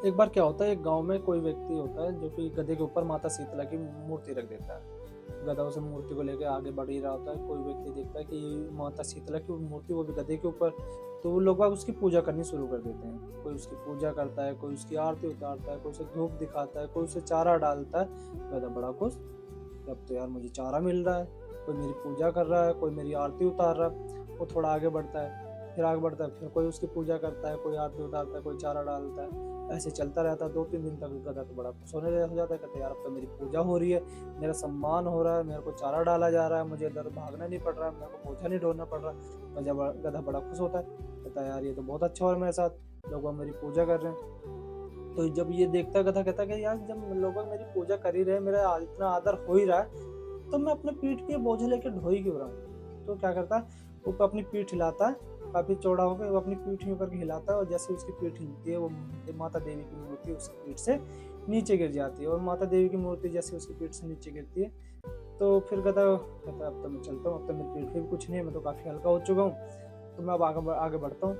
एक बार क्या होता है, एक गाँव में कोई व्यक्ति होता है जो कि गधे के ऊपर माता शीतला की मूर्ति रख देता है। गधा उस मूर्ति को लेके आगे बढ़ ही रहा होता है, कोई व्यक्ति देखता है कि माता शीतला की मूर्ति, वो भी गधे के ऊपर, तो वो लोग बाग उसकी पूजा करनी शुरू कर देते हैं। कोई उसकी पूजा करता है, कोई उसकी आरती उतारता है, कोई उसे धूप दिखाता है, कोई उसे चारा डालता है। गधा बड़ा खुश, अब तो यार मुझे चारा मिल रहा है, कोई मेरी पूजा कर रहा है, कोई मेरी आरती उतार रहा है। वो थोड़ा आगे बढ़ता है, फिर आगे बढ़ता है, फिर कोई उसकी पूजा करता है, कोई आरती उतारता है, कोई चारा डालता है। ऐसे चलता रहता है 2-3 दिन तक। गधा तो बड़ा खुश होने हो जाता है, कहता है यार अब तो मेरी पूजा हो रही है, मेरा सम्मान हो रहा है, मेरे को चारा डाला जा रहा है, मुझे इधर भागना नहीं पड़ रहा है, मेरे को बोझा नहीं ढोना पड़ रहा है। गधा बड़ा खुश होता है, कहता है यार ये तो बहुत अच्छा हो रहा है मेरे साथ, लोग मेरी पूजा कर रहे हैं। तो जब ये देखता है गधा, कहता है कि यार जब लोग मेरी पूजा कर ही रहे हैं, मेरा इतना आदर हो ही रहा है, तो मैं अपने पीठ पे बोझ लेके ढो ही क्यों रहा हूँ। तो क्या करता है, वो अपनी पीठ हिलाता है, काफी चौड़ा होकर वो अपनी पीठ यूं करके हिलाता है, और जैसे उसकी पीठ हिलती है, वो माता देवी की मूर्ति उसकी पीठ से नीचे गिर जाती है। और माता देवी की मूर्ति जैसे उसकी पीठ से नीचे गिरती है, तो फिर गधा कहता है अब तो मैं चलता हूँ, अब तो मेरी पीठ पे भी कुछ नहीं है, मैं तो काफी हल्का हो चुका हूँ, तो मैं अब आगे बढ़ता हूँ।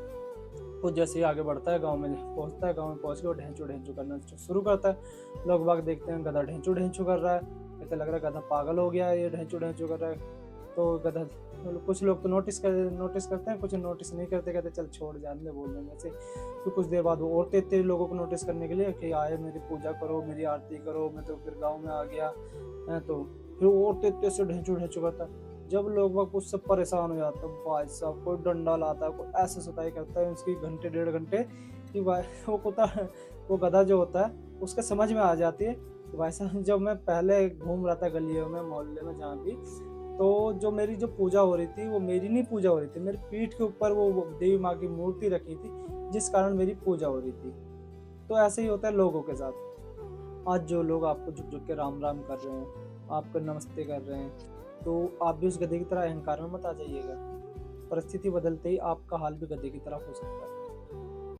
वो जैसे ही आगे बढ़ता है, गाँव में पहुँचता है, गाँव में पहुँच के वो ढेंचू-ढेंचू करना शुरू करता है। लोग-बाग देखते हैं गधा ढेंचू-ढेंचू कर रहा है, कहते लग रहा है गधा पागल हो गया है, ये ढेंचू-ढेंचू कर रहा है। तो गधा, कुछ लोग तो नोटिस करते हैं, कुछ नोटिस नहीं करते, कहते चल छोड़ जाने दे, बोल देंगे ऐसे। फिर कुछ देर बाद वो और तेज़-तेज़ लोगों को नोटिस करने के लिए कि आए मेरी पूजा करो, मेरी आरती करो, मैं तो फिर गाँव में आ गया। तो फिर वो और तेज़-तेज़ से ढेंचू-ढेंचू करता है। जब लोग-बाग उससे परेशान हो जाते हैं, भाई साहब कोई डंडा लाता है, कोई ऐसे सुताई करता है उसकी घंटे डेढ़ घंटे, कि भाई वो कुत्ता, वो गधा जो होता है, उसके समझ में आ जाती है कि भाई साहब जब मैं पहले घूम रहा था गलियों में, मोहल्ले में जहाँ भी, तो जो मेरी जो पूजा हो रही थी, वो मेरी नहीं पूजा हो रही थी, मेरी पीठ के ऊपर वो देवी माँ की मूर्ति रखी थी, जिस कारण मेरी पूजा हो रही थी। तो ऐसे ही होता है लोगों के साथ। आज जो लोग आपको झुक-झुक के राम-राम कर रहे हैं, आपको नमस्ते कर रहे हैं, तो आप भी उस गधे की तरह अहंकार में मत आ जाइएगा। परिस्थिति बदलते ही आपका हाल भी गधे की तरह हो सकता है।